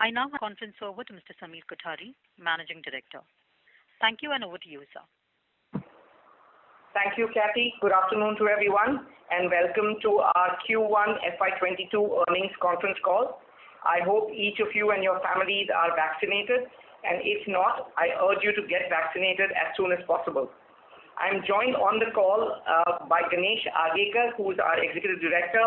I now hand the conference over to Mr. Samir Kothari, Managing Director. Thank you, and over to you, sir. Thank you, Kathy. Good afternoon to everyone, and welcome to our Q1 FY22 earnings conference call. I hope each of you and your families are vaccinated, and if not, I urge you to get vaccinated as soon as possible. I'm joined on the call by Ganesh Agekar, who is our Executive Director,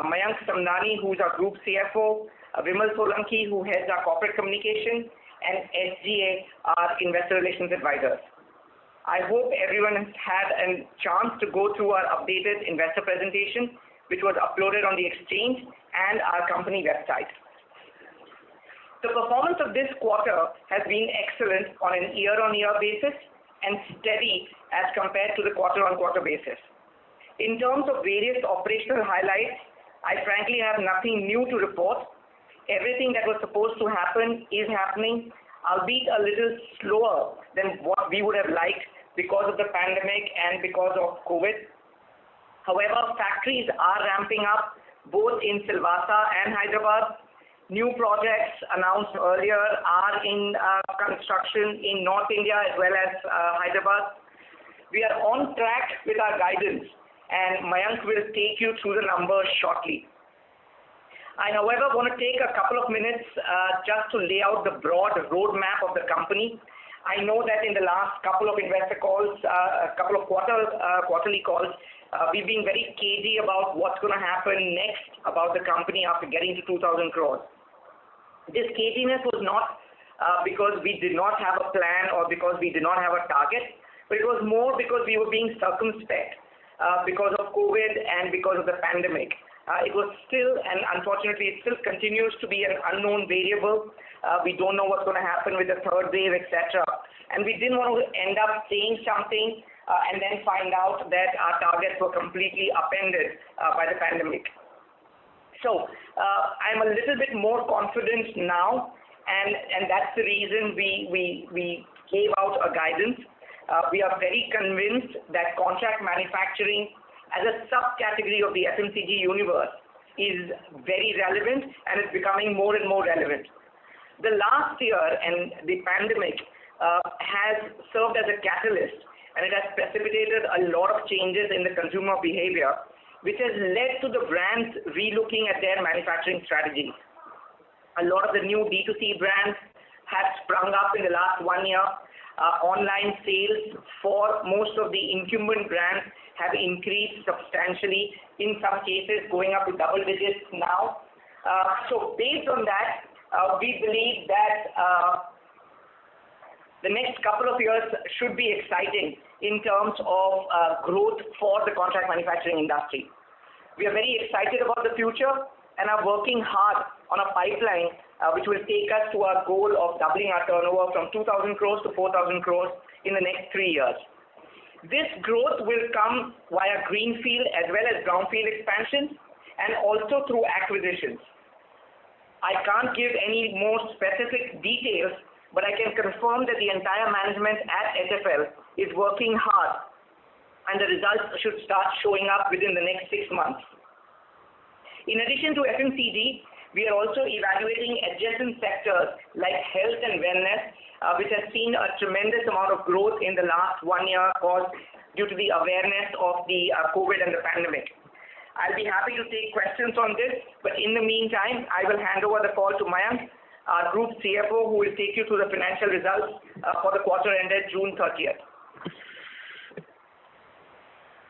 Mayank Samdani, who is our Group CFO, Vimal Solanki, who heads our Corporate Communication, and SGA, our Investor Relations Advisors. I hope everyone has had a chance to go through our updated investor presentation, which was uploaded on the exchange and our company website. The performance of this quarter has been excellent on an year-on-year basis and steady as compared to the quarter-on-quarter basis. In terms of various operational highlights, I frankly have nothing new to report. Everything that was supposed to happen is happening, albeit a little slower than what we would have liked because of the pandemic and because of COVID. However, factories are ramping up both in Silvassa and Hyderabad. New projects announced earlier are in construction in North India as well as Hyderabad. We are on track with our guidance, and Mayank will take you through the numbers shortly. I, however, want to take a couple of minutes just to lay out the broad roadmap of the company. I know that in the last couple of investor calls, a couple of quarterly calls, we've been very cagey about what's going to happen next about the company after getting to 2,000 crores. This caginess was not because we did not have a plan or because we did not have a target, but it was more because we were being circumspect because of COVID and because of the pandemic. It was still, and unfortunately it still continues to be, an unknown variable. We don't know what's going to happen with the third wave, etc. And we didn't want to end up saying something and then find out that our targets were completely upended by the pandemic. So I'm a little bit more confident now, and that's the reason we gave out a guidance. We are very convinced that contract manufacturing as a subcategory of the FMCG universe is very relevant and is becoming more and more relevant. The last year and the pandemic has served as a catalyst, and it has precipitated a lot of changes in the consumer behavior, which has led to the brands relooking at their manufacturing strategies. A lot of the new D2C brands have sprung up in the last 1 year. Online sales for most of the incumbent brands have increased substantially, in some cases going up to double digits now. So based on that, we believe that the next couple of years should be exciting in terms of growth for the contract manufacturing industry. We are very excited about the future and are working hard on a pipeline which will take us to our goal of doubling our turnover from 2,000 crores to 4,000 crores in the next 3 years. This growth will come via greenfield as well as brownfield expansion and also through acquisitions. I can't give any more specific details, but I can confirm that the entire management at SFL is working hard, and the results should start showing up within the next 6 months. In addition to FMCG, we are also evaluating adjacent sectors like health and wellness, which has seen a tremendous amount of growth in the last 1 year due to the awareness of the COVID and the pandemic. I'll be happy to take questions on this, but in the meantime, I will hand over the call to Mayank, our Group CFO, who will take you through the financial results for the quarter ended June 30th.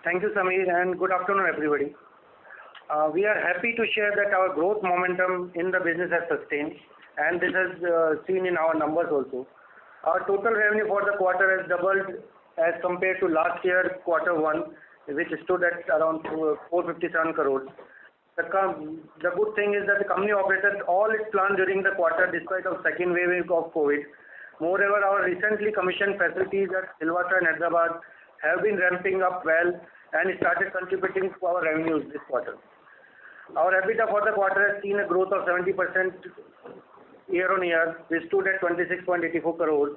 Thank you, Samir, and good afternoon, everybody. We are happy to share that our growth momentum in the business has sustained, and this is seen in our numbers also. Our total revenue for the quarter has doubled as compared to last year quarter one, which stood at around 457 crores. The good thing is that the company operated all its plan during the quarter despite of second wave of COVID. Moreover, our recently commissioned facilities at Silvassa and Hyderabad have been ramping up well and started contributing to our revenues this quarter. Our EBITDA for the quarter has seen a growth of 70% year-on-year. We stood at 26.84 crores.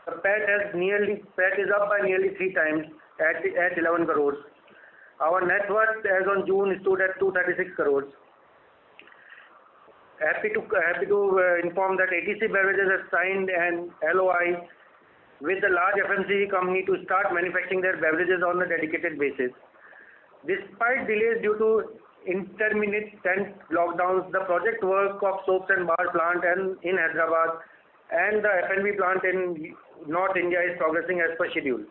The PAT is up by nearly 3 times at 11 crores. Our net worth as on June stood at 236 crores. happy to inform that ATC Beverages has signed an LOI with a large FMCG company to start manufacturing their beverages on a dedicated basis. Despite delays due to intermittent lockdowns, the project work of soaps and bar plant in Hyderabad and the F&B plant in North India is progressing as per schedule.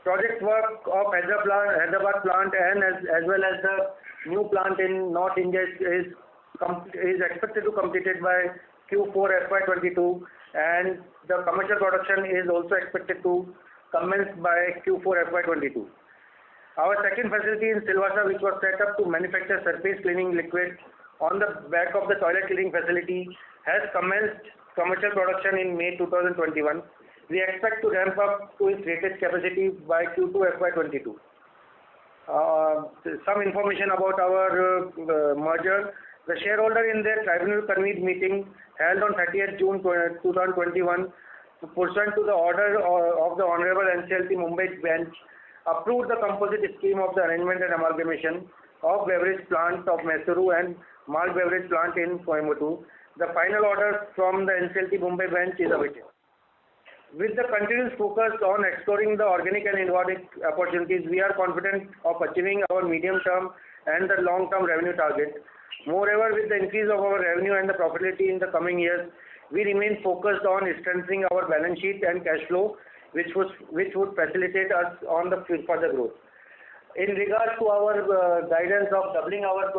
Project work of Hyderabad plant and as well as the new plant in North India is expected to completed by Q4 FY22, and the commercial production is also expected to commence by Q4 FY22. Our second facility in Silvassa, which was set up to manufacture surface cleaning liquid on the back of the toilet cleaning facility, has commenced commercial production in May 2021. We expect to ramp up to its rated capacity by Q2 FY22. Some information about our merger. The shareholder in their tribunal convened meeting held on 30th June 2021, pursuant to the order of the Honorable NCLT Mumbai bench, approved the composite scheme of the arrangement and amalgamation of beverage plant of Mysuru and malt beverage plant in Coimbatore. The final order from the NCLT Mumbai bench is awaited. With the continuous focus on exploring the organic and inorganic opportunities, we are confident of achieving our medium-term and the long-term revenue target. Moreover, with the increase of our revenue and the profitability in the coming years, we remain focused on strengthening our balance sheet and cash flow, which would facilitate us on the further growth. In regards to our guidance of doubling our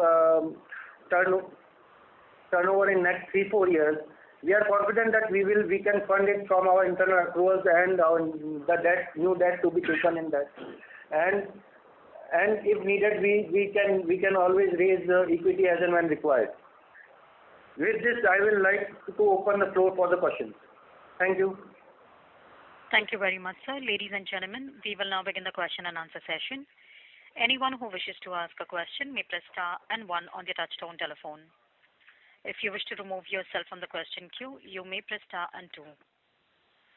turnover in next 3-4 years, we are confident that we can fund it from our internal accruals and the new debt to be taken in that. And if needed, we can always raise equity as and when required. With this, I will like to open the floor for the questions. Thank you. Thank you very much, sir. Ladies and gentlemen, we will now begin the question and answer session. Anyone who wishes to ask a question may press star and 1 on the touchtone telephone. If you wish to remove yourself from the question queue, you may press star and 2.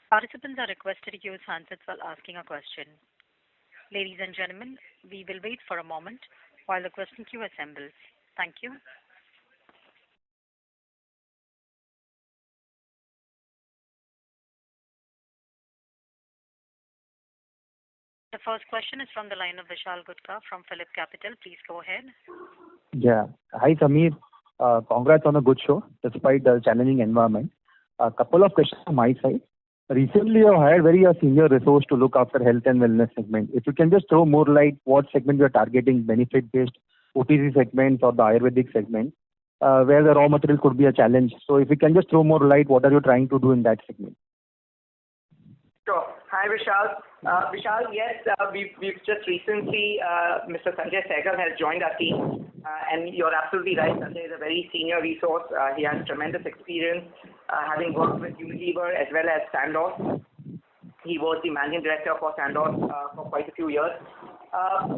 Participants are requested to use handsets while asking a question. Ladies and gentlemen, we will wait for a moment while the question queue assembles. Thank you. The first question is from the line of Vishal Gutka from Phillip Capital. Please go ahead. Yeah. Hi, Sameer. Congrats on a good show despite the challenging environment. A couple of questions from my side. Recently, you hired a senior resource to look after health and wellness segment. If you can just throw more light, what segment you are targeting, benefit-based, OTC segment or the Ayurvedic segment, where the raw material could be a challenge. So if you can just throw more light, what are you trying to do in that segment? Sure. Hi, Vishal. Vishal, yes, we've just recently, Mr. Sanjay Sehgal has joined our team. And you're absolutely right, Sanjay is a very senior resource. He has tremendous experience, having worked with Unilever as well as Sandoz. He was the managing director for Sandoz for quite a few years.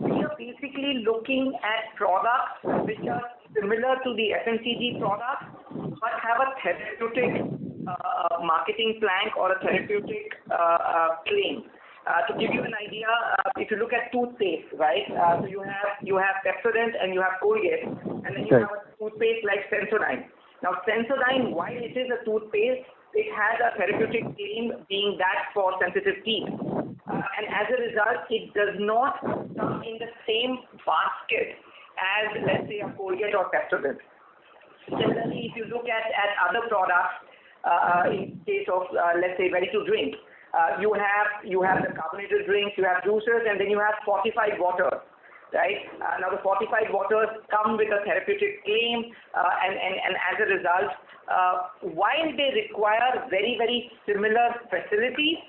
We are basically looking at products which are similar to the FMCG products, but have a therapeutic marketing plank or a therapeutic claim. To give you an idea, if you look at toothpaste, right? So you have Pepsodent and you have Colgate, and then you have a toothpaste like Sensodyne. Now Sensodyne, while it is a toothpaste, it has a therapeutic claim being that for sensitive teeth. And as a result, it does not come in the same basket as, let's say, a Colgate or Pepsodent. Similarly, if you look at other products, in case of, let's say, ready to drink, you have the carbonated drinks, you have juices, and then you have fortified water, right? Now the fortified waters come with a therapeutic claim, and as a result, while they require very, very similar facilities,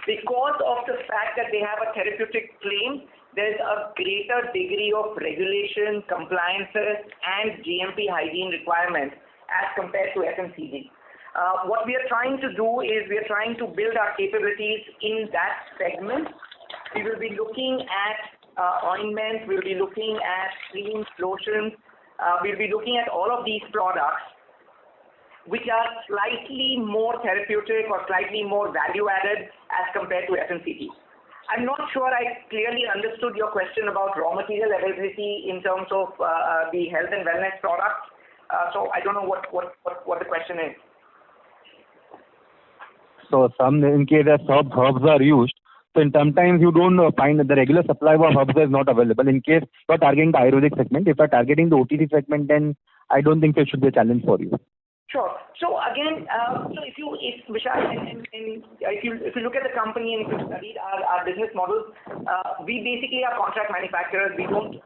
because of the fact that they have a therapeutic claim, there's a greater degree of regulation, compliances, and GMP hygiene requirements as compared to FMCG. What we are trying to do is we are trying to build our capabilities in that segment. We will be looking at ointments, we'll be looking at creams, lotions, we'll be looking at all of these products which are slightly more therapeutic or slightly more value added as compared to FMCG. I'm not sure I clearly understood your question about raw material availability in terms of the health and wellness products. So I don't know what the question is. So some in case as herbs are used, so in sometimes you don't find that the regular supply of herbs is not available. In case you are targeting the Ayurvedic segment, if you are targeting the OTC segment, then I don't think it should be a challenge for you. Sure. So again, if Vishal, if you look at the company and if you studied our business model, we basically are contract manufacturers. We don't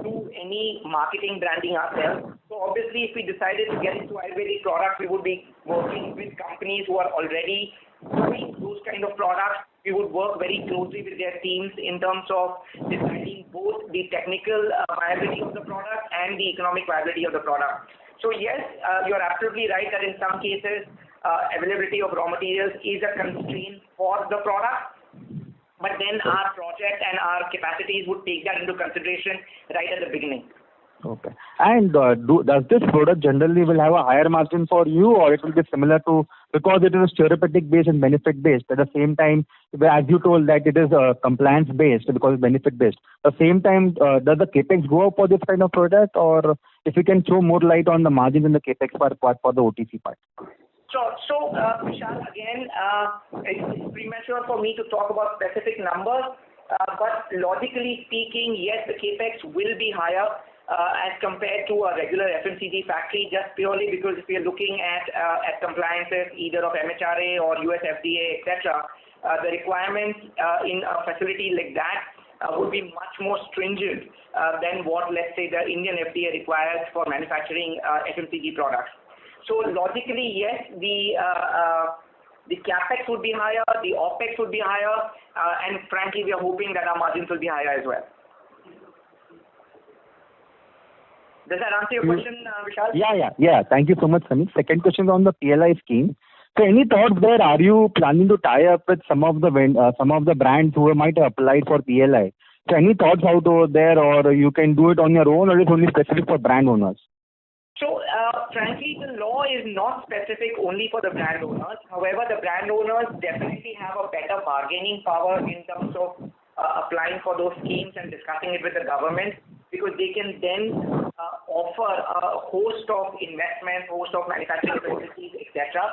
do any marketing branding ourselves. So obviously, if we decided to get into Ayurvedic products, we would be working with companies who are already doing those kind of products. We would work very closely with their teams in terms of deciding both the technical viability of the product and the economic viability of the product. So yes, you're absolutely right that in some cases, availability of raw materials is a constraint for the product. But then our project and our capacities would take that into consideration right at the beginning. Okay. And does this product generally will have a higher margin for you, or it will be similar to, because it is therapeutic based and benefit based, at the same time, as you told that it is compliance based because it's benefit based. At the same time, does the capex go up for this kind of product, or if you can throw more light on the margin in the capex part for the OTC part? Sure. So, Vishal, again, it's premature for me to talk about specific numbers, but logically speaking, yes, the capex will be higher as compared to a regular FMCG factory, just purely because if we are looking at compliances either of MHRA or US FDA, etc., the requirements in a facility like that would be much more stringent than what, let's say, the Indian FDA requires for manufacturing FMCG products. So logically, yes, the capex would be higher, the opex would be higher, and frankly, we are hoping that our margins will be higher as well. Does that answer your question, Vishal? Yeah. Thank you so much, Samir. Second question on the PLI scheme. So any thoughts there? Are you planning to tie up with some of the brands who might have applied for PLI? So any thoughts out over there, or you can do it on your own, or it's only specific for brand owners? So, frankly, the law is not specific only for the brand owners. However, the brand owners definitely have a better bargaining power in terms of applying for those schemes and discussing it with the government, because they can then offer a host of investments, host of manufacturing facilities, etc.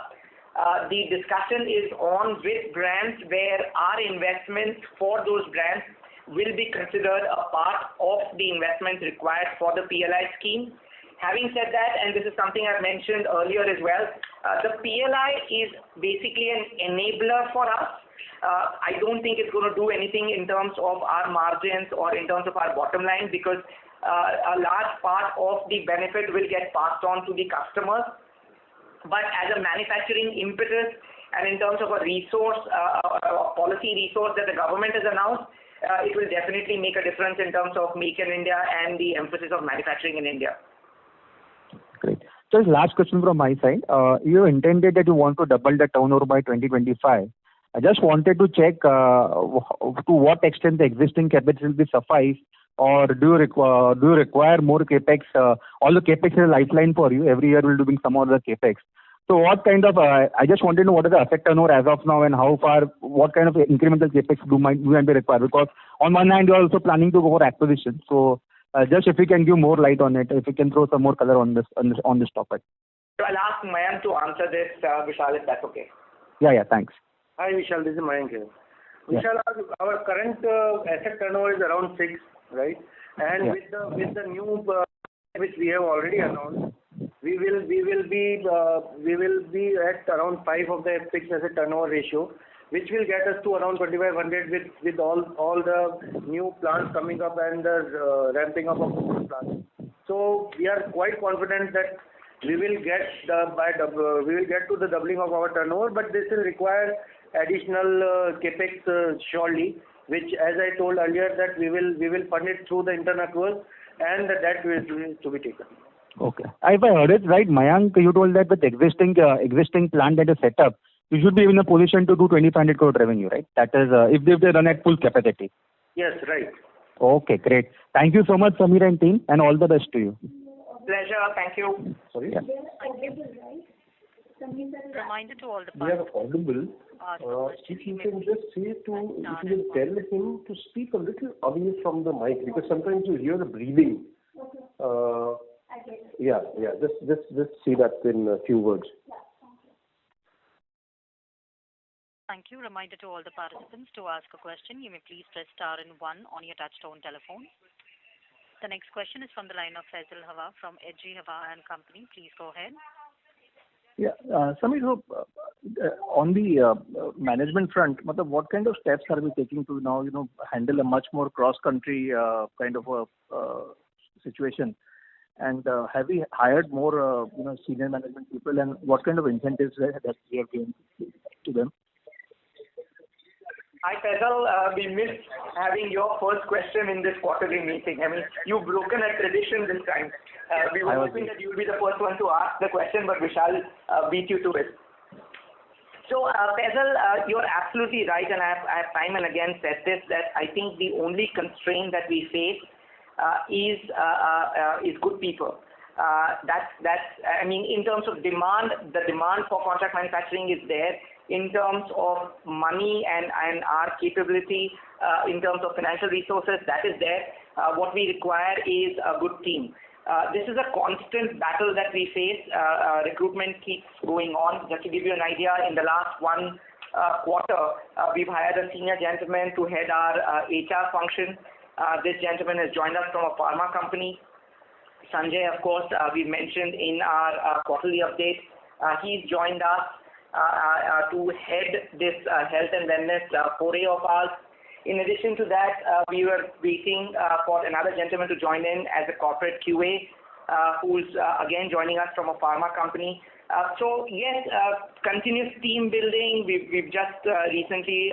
The discussion is on with brands where our investments for those brands will be considered a part of the investments required for the PLI scheme. Having said that, and this is something I've mentioned earlier as well, the PLI is basically an enabler for us. I don't think it's going to do anything in terms of our margins or in terms of our bottom line, because a large part of the benefit will get passed on to the customers. But as a manufacturing impetus and in terms of a resource, a policy resource that the government has announced, it will definitely make a difference in terms of Make in India and the emphasis of manufacturing in India. Great. So last question from my side. You intended that you want to double the turnover by 2025. I just wanted to check to what extent the existing capex will be suffice, or do you require more capex? All the capex is a lifeline for you. Every year we'll be doing some other capex. So what kind of, I just wanted to know what is the asset turnover as of now, and how far, what kind of incremental capex do might be required? Because on one hand, you are also planning to go for acquisition. So just if you can give more light on it, if you can throw some more color on this topic. So I'll ask Mayank to answer this, Vishal, if that's okay. Yeah, thanks. Hi Vishal, this is Mayank here. Yeah. Vishal, our current asset turnover is around 6, right? And with the new which we have already announced, we will be at around 5 of the fixed asset turnover ratio, which will get us to around 2,500 with all the new plants coming up and the ramping up of the plants. So we are quite confident that we will get to the doubling of our turnover, but this will require additional capex surely, which, as I told earlier, that we will fund it through the internal accruals, and the debt will to be taken. Okay. If I heard it right, Mayank, you told that with existing plant that is set up, you should be in a position to do 2,500 crore revenue, right? That is, if they run at full capacity. Yes, right. Okay, great. Thank you so much, Samir and team, and all the best to you. Pleasure. Thank you. Sorry. Yeah. Reminder to all the We have participants. affordable ask a question, If you you may can just say press to, star if you and can one. tell him to speak a little away from the mic, because sometimes you hear the breathing. Yeah, just say that in a few words. Thank you. Reminder to all the participants to ask a question. You may please press star and one on your touchtone telephone. The next question is from the line of Faisal Hawa from HG Hawa and Company. Please go ahead. Yeah, Samir, so, on the management front, what kind of steps are we taking to now, handle a much more cross-country kind of a situation? And have we hired more, senior management people, and what kind of incentives that we are giving to them? Hi Faisal, we missed having your first question in this quarterly meeting. I mean, you've broken a tradition this time. We were hoping that you would be the first one to ask the question, but we shall beat you to it. So Faisal, you're absolutely right, and I have time and again said this, that I think the only constraint that we face is good people. I mean, in terms of demand, the demand for contract manufacturing is there. In terms of money and our capability, in terms of financial resources, that is there. What we require is a good team. This is a constant battle that we face. Recruitment keeps going on. Just to give you an idea, in the last one quarter, we've hired a senior gentleman to head our HR function. This gentleman has joined us from a pharma company. Sanjay, of course, we mentioned in our quarterly update. He's joined us to head this health and wellness foray of ours. In addition to that, we were waiting for another gentleman to join in as a corporate QA, who's again joining us from a pharma company. So yes, continuous team building. We've just recently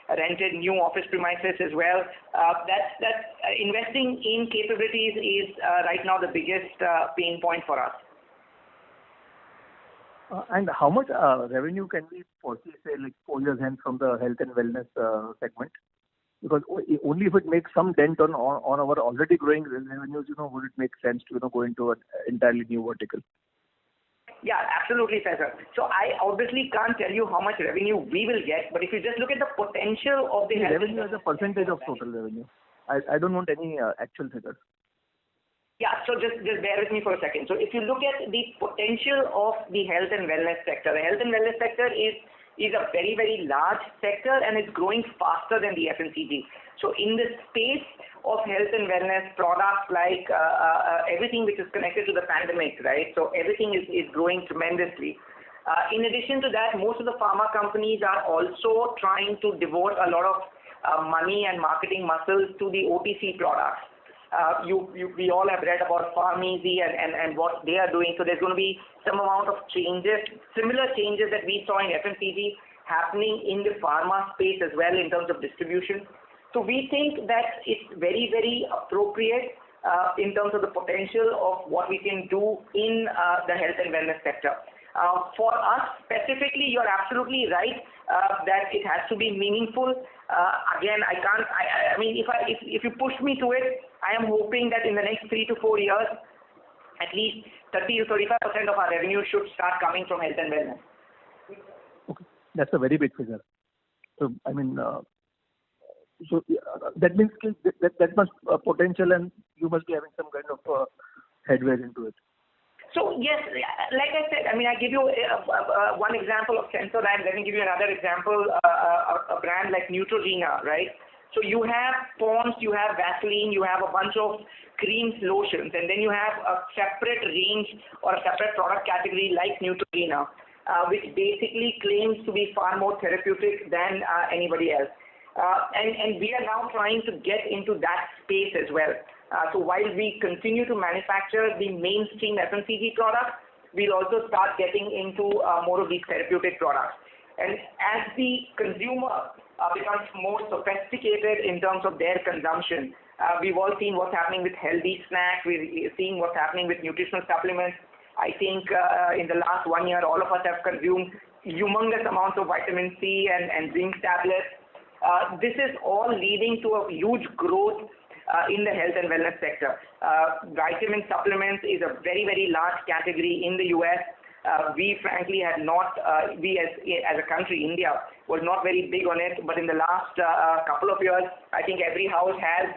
rented new office premises as well. That's investing in capabilities is right now the biggest pain point for us. And how much revenue can we foresee, say, like 4 years hence from the health and wellness segment? Because only if it makes some dent on our already growing revenues, would it make sense to go into an entirely new vertical? Yeah, absolutely, Faisal. So I obviously can't tell you how much revenue we will get, but if you just look at the potential of the revenue as a percentage of total revenue. I don't want any actual figures. Yeah, so just bear with me for a second. So if you look at the potential of the health and wellness sector, the health and wellness sector is a very, very large sector and it's growing faster than the FMCG. So in the space of health and wellness products like everything which is connected to the pandemic, right? So everything is growing tremendously. In addition to that, most of the pharma companies are also trying to devote a lot of money and marketing muscles to the OTC products. We all have read about PharmEasy and what they are doing. So there's going to be some amount of changes, similar changes that we saw in FMCG happening in the pharma space as well in terms of distribution. So we think that it's very, very appropriate in terms of the potential of what we can do in the health and wellness sector. For us specifically, you're absolutely right that it has to be meaningful. Again, I mean, if you push me to it, I am hoping that in the next 3 to 4 years, at least 30 to 35% of our revenue should start coming from health and wellness. Okay, that's a very big figure. So I mean, that means that much potential, and you must be having some kind of headway into it. So yes, like I said, I mean, I give you one example of Sensodyne. Let me give you another example, a brand like Neutrogena, right? So you have Pond's, you have Vaseline, you have a bunch of creams, lotions, and then you have a separate range or a separate product category like Neutrogena, which basically claims to be far more therapeutic than anybody else. And we are now trying to get into that space as well. So while we continue to manufacture the mainstream FMCG products, we'll also start getting into more of these therapeutic products. And as the consumer becomes more sophisticated in terms of their consumption, we've all seen what's happening with healthy snacks, we're seeing what's happening with nutritional supplements. I think in the last 1 year, all of us have consumed humongous amounts of vitamin C and zinc tablets. This is all leading to a huge growth in the health and wellness sector. Vitamin supplements is a very, very large category in the US. We frankly had not, we as a country, India, was not very big on it, but in the last couple of years, I think every house has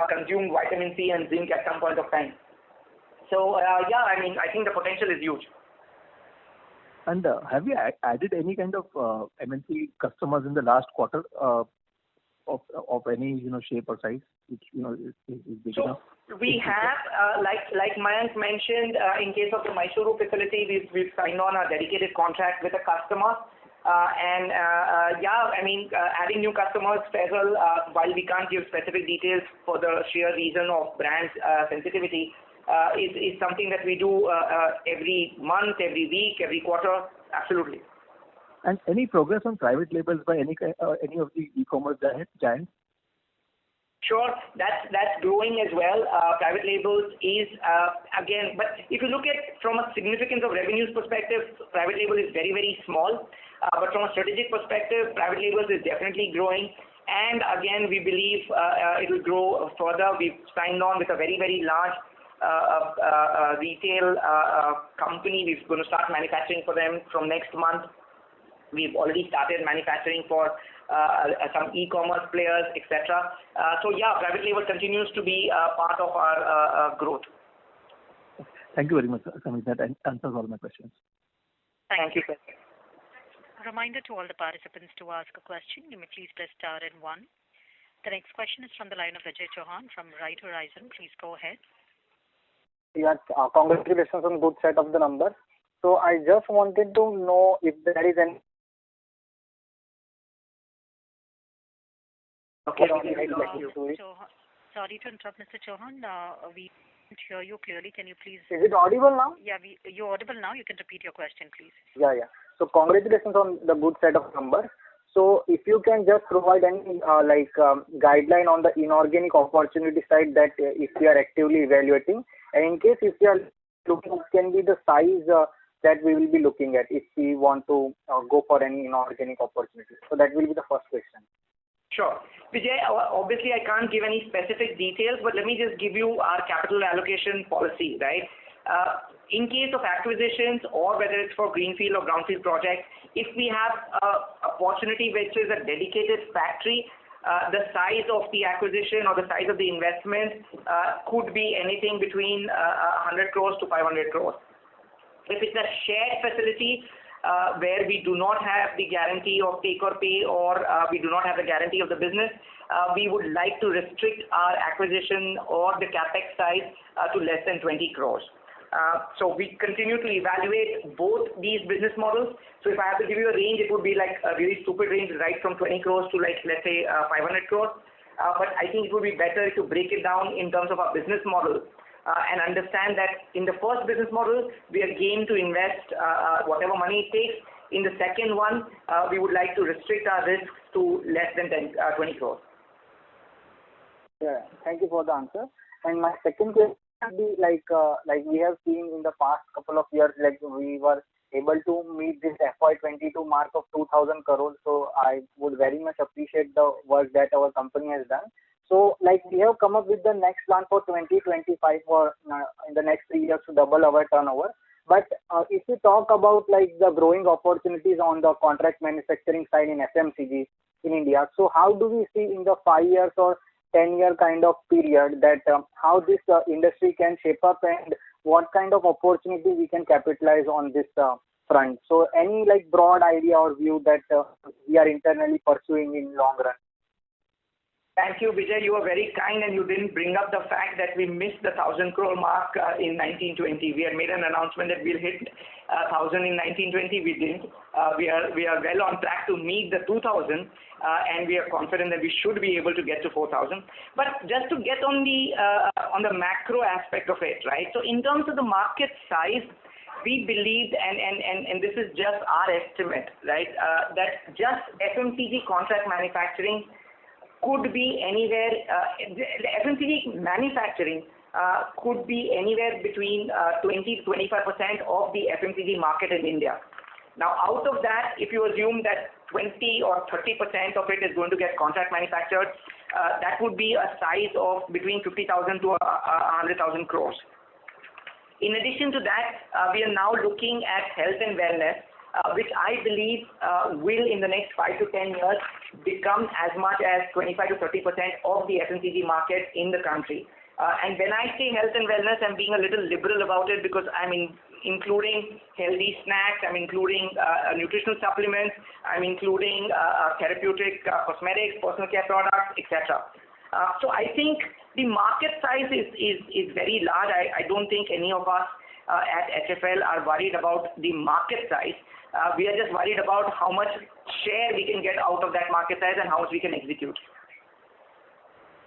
consumed vitamin C and zinc at some point of time. So yeah, I mean, I think the potential is huge. And have you added any kind of MNC customers in the last quarter of any shape or size, which is big enough? We have, like Mayank mentioned, in case of the Mysuru facility, we've signed on a dedicated contract with a customer. Yeah, I mean, adding new customers, Faisal, while we can't give specific details for the sheer reason of brand sensitivity, is something that we do every month, every week, every quarter. Absolutely. And any progress on private labels by any of the e-commerce giants? Sure, that's growing as well. Private labels is again, but if you look at from a significance of revenues perspective, private label is very, very small. But from a strategic perspective, private labels is definitely growing. And again, we believe it will grow further. We've signed on with a very, very large retail company. We're going to start manufacturing for them from next month. We've already started manufacturing for some e-commerce players, etc. So yeah, private label continues to be part of our growth. Thank you very much, Samir. That answers all my questions. Thank you. A reminder to all the participants to ask a question. You may please press star and one. The next question is from the line of Vijay Chauhan from Right Horizon. Please go ahead. Yes, congratulations on good set of the numbers. So I just wanted to know if there is any. Okay. Sorry to interrupt, Mr. Chauhan. We can't hear you clearly. Can you please? Is it audible now? Yeah, you're audible now. You can repeat your question, please. Yeah. So congratulations on the good set of numbers. So if you can just provide any guideline on the inorganic opportunity side that if we are actively evaluating, and in case if we are looking, can be the size that we will be looking at if we want to go for any inorganic opportunity. So that will be the first question. Sure. Vijay, obviously I can't give any specific details, but let me just give you our capital allocation policy, right? In case of acquisitions or whether it's for greenfield or brownfield projects, if we have an opportunity which is a dedicated factory, the size of the acquisition or the size of the investment could be anything between 100 crores to 500 crores. If it's a shared facility, where we do not have the guarantee of take or pay or we do not have the guarantee of the business, we would like to restrict our acquisition or the capex size to less than 20 crores. So we continue to evaluate both these business models. So if I have to give you a range, it would be like a really stupid range, right from 20 crores to let's say 500 crores. But I think it would be better to break it down in terms of our business model. And understand that in the first business model, we are game to invest whatever money it takes. In the second one, we would like to restrict our risks to less than 20 crores. Yeah, thank you for the answer. And my second question would be like we have seen in the past couple of years, like we were able to meet this FY22 mark of 2,000 crores. So I would very much appreciate the work that our company has done. So, we have come up with the next plan for 2025 for in the next 3 years to double our turnover. But if we talk about the growing opportunities on the contract manufacturing side in FMCG in India, so how do we see in the 5 years or 10-year kind of period that how this industry can shape up and what kind of opportunity we can capitalize on this front? So, any broad idea or view that we are internally pursuing in long run? Thank you, Vijay. You were very kind and you didn't bring up the fact that we missed the 1,000 crore mark in 1920. We had made an announcement that we'll hit 1,000 in 1920. We didn't. We are well on track to meet the 2,000 and we are confident that we should be able to get to 4,000. But just to get on the macro aspect of it, right? So in terms of the market size, we believed, and this is just our estimate, right, that just FMCG contract manufacturing could be anywhere, the FMCG manufacturing could be anywhere between 20 to 25% of the FMCG market in India. Now, out of that, if you assume that 20 or 30% of it is going to get contract manufactured, that would be a size of between 50,000 to 100,000 crores. In addition to that, we are now looking at health and wellness, which I believe will in the next 5 to 10 years become as much as 25 to 30% of the FMCG market in the country. And when I say health and wellness, I'm being a little liberal about it because I'm including healthy snacks, I'm including nutritional supplements, I'm including therapeutic cosmetics, personal care products, etc. So I think the market size is very large. I don't think any of us at HFL are worried about the market size. We are just worried about how much share we can get out of that market size and how much we can execute.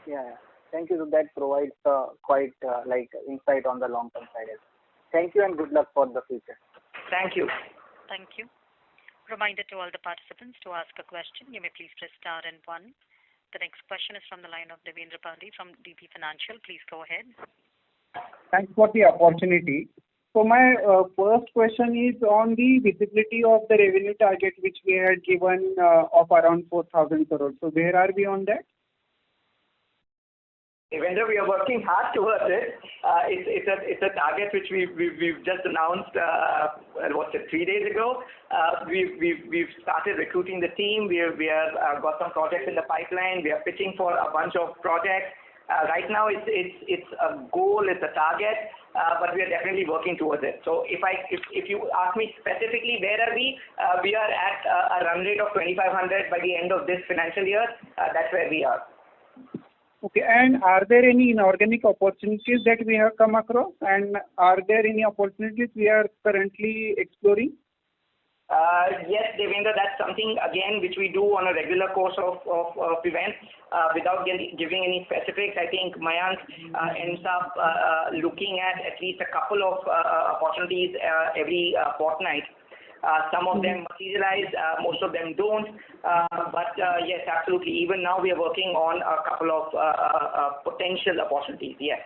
Yeah. Thank you. That provides quite insight on the long-term side. Thank you and good luck for the future. Thank you. Thank you. Reminder to all the participants to ask a question. You may please press star and 1. The next question is from the line of Devendra Pandey from DP Financial. Please go ahead. Thanks for the opportunity. So my first question is on the visibility of the revenue target which we had given of around 4,000 crores. So where are we on that? Devendra, we are working hard towards it. It's a target which we've just announced. 3 days ago. We've started recruiting the team. We have got some projects in the pipeline. We are pitching for a bunch of projects. Right now, it's a goal, it's a target, but we are definitely working towards it. So if you ask me specifically where are we are at a run rate of 2,500 by the end of this financial year. That's where we are. Okay, and are there any inorganic opportunities that we have come across, and are there any opportunities we are currently exploring? Yes, Devendra, that's something again which we do on a regular course of events. Without giving any specifics, I think Mayank ends up looking at least a couple of opportunities every fortnight. Some of them materialize, most of them don't. But yes, absolutely. Even now we are working on a couple of potential opportunities. Yes.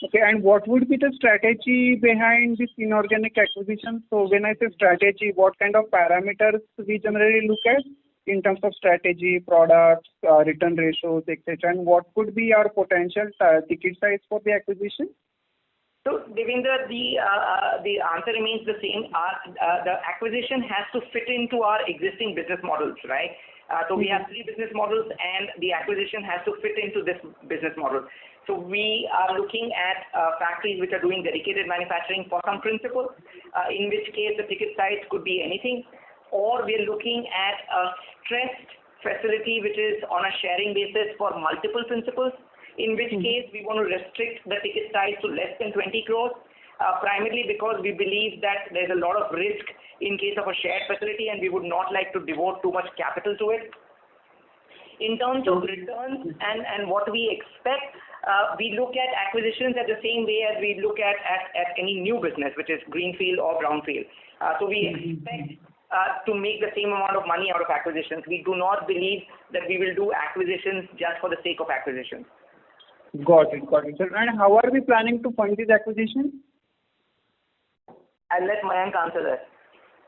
Okay, and what would be the strategy behind this inorganic acquisition? So when I say strategy, what kind of parameters we generally look at in terms of strategy, products, return ratios, etc. And what could be our potential ticket size for the acquisition? So, Devendra, the answer remains the same. The acquisition has to fit into our existing business models, right? So we have 3 business models, and the acquisition has to fit into this business model. So we are looking at factories which are doing dedicated manufacturing for some principles, in which case the ticket size could be anything, or we are looking at a stressed facility which is on a sharing basis for multiple principles, in which case we want to restrict the ticket size to less than 20 crores, primarily because we believe that there's a lot of risk in case of a shared facility and we would not like to devote too much capital to it. In terms of returns and what we expect, we look at acquisitions at the same way as we look at any new business, which is greenfield or brownfield. So we expect to make the same amount of money out of acquisitions. We do not believe that we will do acquisitions just for the sake of acquisitions. Got it, sir. And how are we planning to fund this acquisition? I'll let Mayank answer that.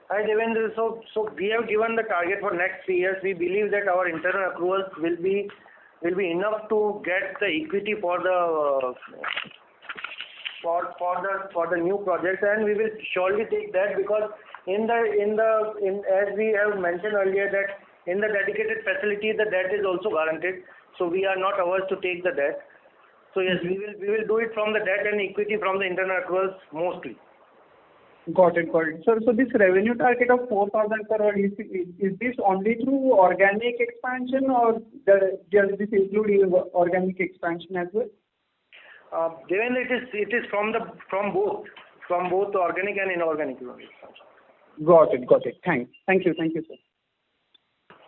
Hi, Devendra. So we have given the target for next 3 years. We believe that our internal accruals will be enough to get the equity for the new projects, and we will surely take that, because as we have mentioned earlier, that in the dedicated facility the debt is also guaranteed, so we are not averse to take the debt. So yes, we will do it from the debt and equity from the internal accruals mostly. Got it. So this revenue target of 4,000 crore, is this only through organic expansion, or does this include organic expansion as well? Devendra, it is from both organic and inorganic expansion. Got it. Thank you, sir.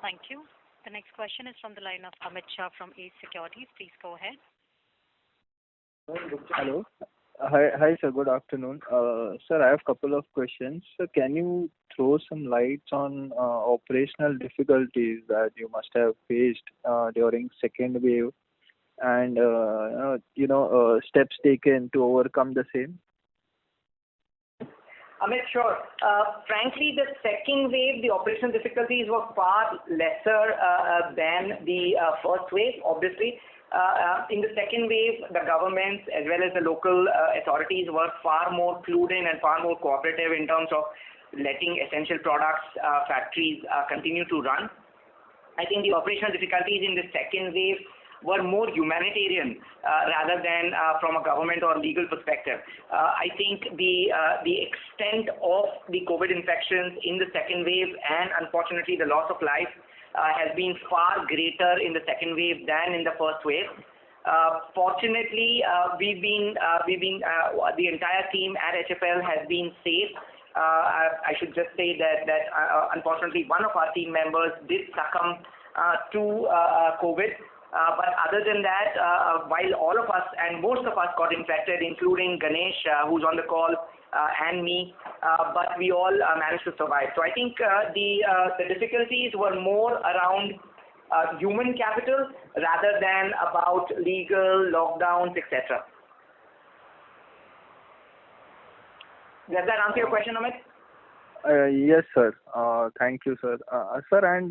Thank you. The next question is from the line of Amit Shah from Ace Securities. Please go ahead. Hello. Hi, sir. Good afternoon. Sir, I have a couple of questions. So can you throw some lights on operational difficulties that you must have faced during second wave, and steps taken to overcome the same? Amit, sure. Frankly, the second wave, the operational difficulties were far lesser than the first wave, obviously. In the second wave, the governments as well as the local authorities were far more clued in and far more cooperative in terms of letting essential products factories continue to run. I think the operational difficulties in the second wave were more humanitarian rather than from a government or legal perspective. I think the extent of the COVID infections in the second wave and unfortunately the loss of life has been far greater in the second wave than in the first wave. Fortunately, the entire team at HFL has been safe. I should just say that unfortunately one of our team members did succumb to COVID. But other than that, while all of us and most of us got infected, including Ganesh, who's on the call, and me, but we all managed to survive. So I think the difficulties were more around human capital rather than about legal lockdowns, etc. Does that answer your question, Amit? Yes, sir. Thank you, sir. Sir, and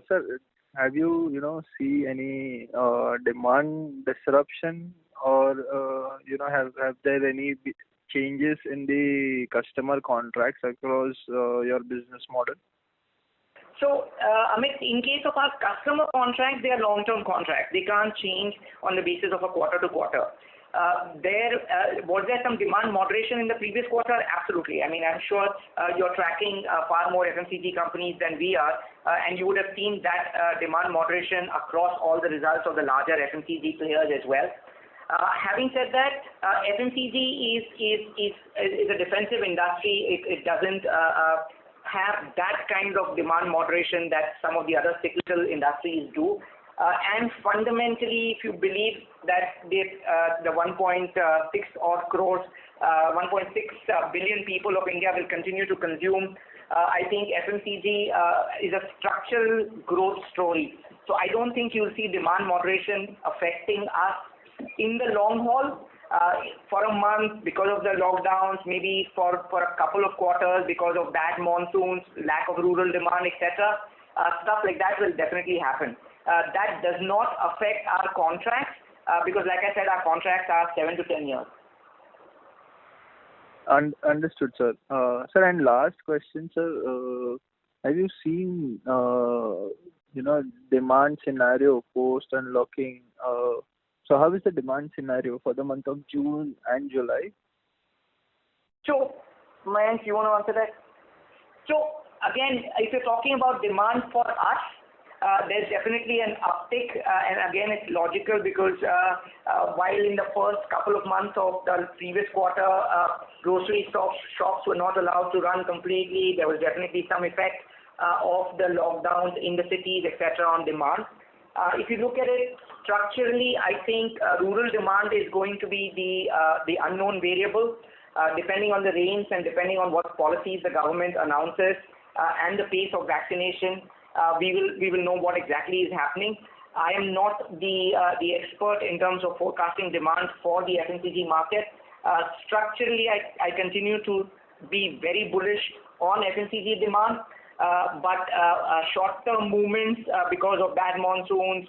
sir, have you see any demand disruption or have there any changes in the customer contracts across your business model? So, Amit, in case of our customer contracts, they are long-term contracts. They can't change on the basis of a quarter to quarter. Was there some demand moderation in the previous quarter? Absolutely. I mean, I'm sure you're tracking far more FMCG companies than we are, and you would have seen that demand moderation across all the results of the larger FMCG players as well. Having said that, FMCG is a defensive industry. It doesn't have that kind of demand moderation that some of the other cyclical industries do. And fundamentally, if you believe that the 1.6 billion people of India will continue to consume, I think FMCG is a structural growth story. So I don't think you'll see demand moderation affecting us in the long haul. For a month because of the lockdowns, maybe for a couple of quarters because of bad monsoons, lack of rural demand, etc. Stuff like that will definitely happen. That does not affect our contracts because, like I said, our contracts are 7 to 10 years. Understood, sir. Sir, and last question, sir. Have you seen demand scenario post unlocking? So how is the demand scenario for the month of June and July? So, Mayank, you want to answer that? So, again, if you're talking about demand for us, there's definitely an uptick, and again, it's logical because while in the first couple of months of the previous quarter, grocery shops were not allowed to run completely, there was definitely some effect of the lockdowns in the cities, etc., on demand. If you look at it structurally, I think rural demand is going to be the unknown variable. Depending on the rains and depending on what policies the government announces and the pace of vaccination, we will know what exactly is happening. I am not the expert in terms of forecasting demand for the FMCG market. Structurally, I continue to be very bullish on FMCG demand, but short-term movements because of bad monsoons,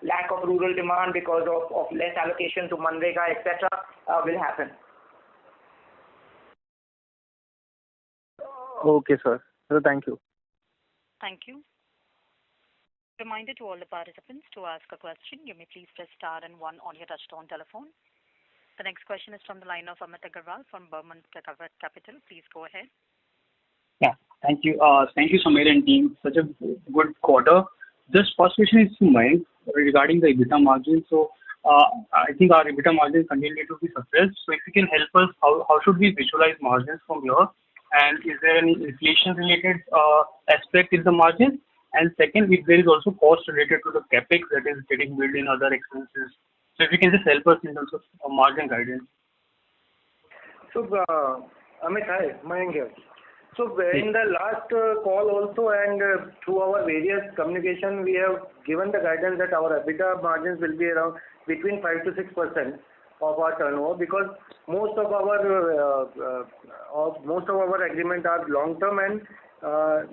lack of rural demand because of less allocation to Manrega, etc., will happen. Okay, sir. So thank you. Thank you. Reminder to all the participants to ask a question. You may please press star and 1 on your touchtone telephone. The next question is from the line of Amit Agarwal from Burman Capital. Please go ahead. Yeah, thank you. Thank you, Samir and team. Such a good quarter. This first question is to Mayank regarding the EBITDA margin. So I think our EBITDA margins continue to be suppressed. So if you can help us, how should we visualize margins from here? And is there any inflation-related aspect in the margin? And second, if there is also cost related to the capex that is getting built in other expenses. So if you can just help us in terms of margin guidance. So, Amit, hi, Mayank here. So in the last call also and through our various communication, we have given the guidance that our EBITDA margins will be around between 5 to 6% of our turnover because most of our agreement are long term and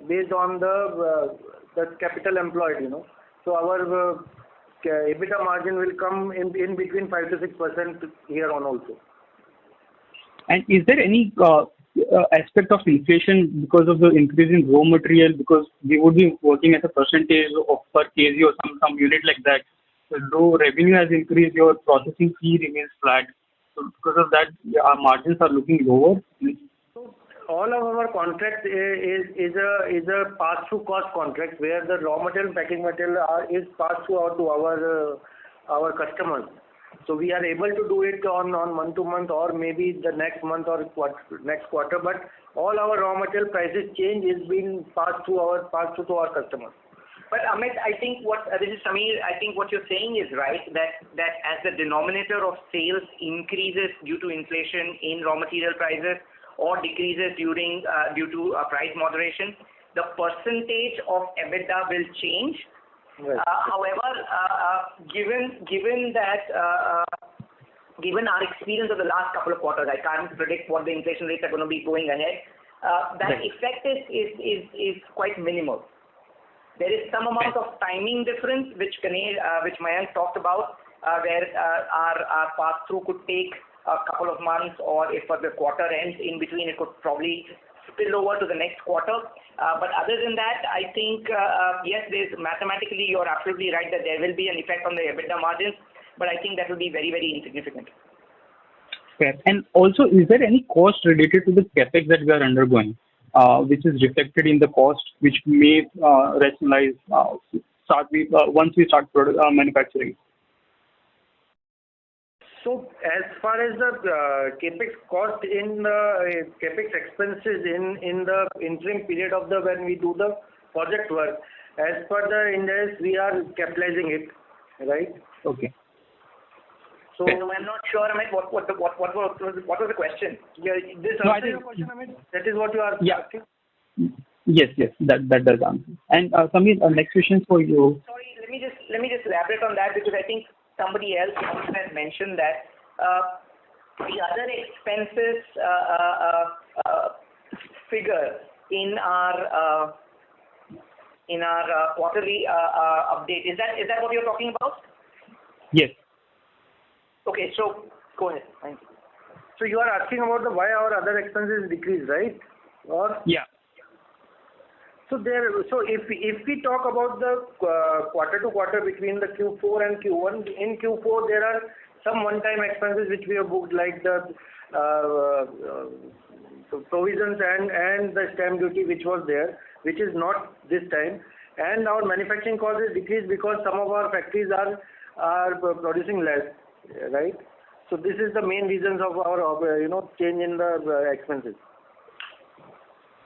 based on the capital employed. So our EBITDA margin will come in between 5 to 6% here on also. And is there any aspect of inflation because of the increase in raw material? Because we would be working as a percentage of per kg or some unit like that. So though revenue has increased, your processing fee remains flat. So because of that, our margins are looking lower. So all of our contracts is a pass-through cost contract where the raw material, packing material is passed through out to our customers. So we are able to do it on month to month or maybe the next month or next quarter. But all our raw material prices change is being passed through to our customers. But Amit, I think this is Samir. I think what you're saying is right. That as the denominator of sales increases due to inflation in raw material prices or decreases due to price moderation, the percentage of EBITDA will change. Right. However, given our experience of the last couple of quarters, I can't predict what the inflation rates are going to be going ahead. That effect is quite minimal. There is some amount of timing difference which Mayank talked about, where our pass-through could take a couple of months, or if the quarter ends in between, it could probably spill over to the next quarter. But other than that, I think, yes, mathematically you're absolutely right that there will be an effect on the EBITDA margins, but I think that will be very, very insignificant. Fair. And also, is there any cost related to the capex that we are undergoing, which is reflected in the cost, which may rationalize once we start manufacturing? So as far as the capex cost in the capex expenses in the interim period of when we do the project work, as per the Ind AS, we are capitalizing it, right? Okay. So I'm not sure, Amit, what was the question? This answers your question, Amit? That is what you are asking? Yes, that does answer. And Samir, next question for you. Sorry, let me just elaborate on that, because I think somebody else has mentioned that the other expenses figure in our quarterly update. Is that what you're talking about? Yes. Okay, so go ahead. Thank you. So you are asking about why our other expenses decreased, right? Or yeah. So if we talk about the quarter to quarter between the Q4 and Q1, in Q4 there are some one-time expenses which we have booked, like the provisions and the stamp duty which was there, which is not this time. And our manufacturing cost is decreased because some of our factories are producing less, right? So this is the main reasons of our change in the expenses.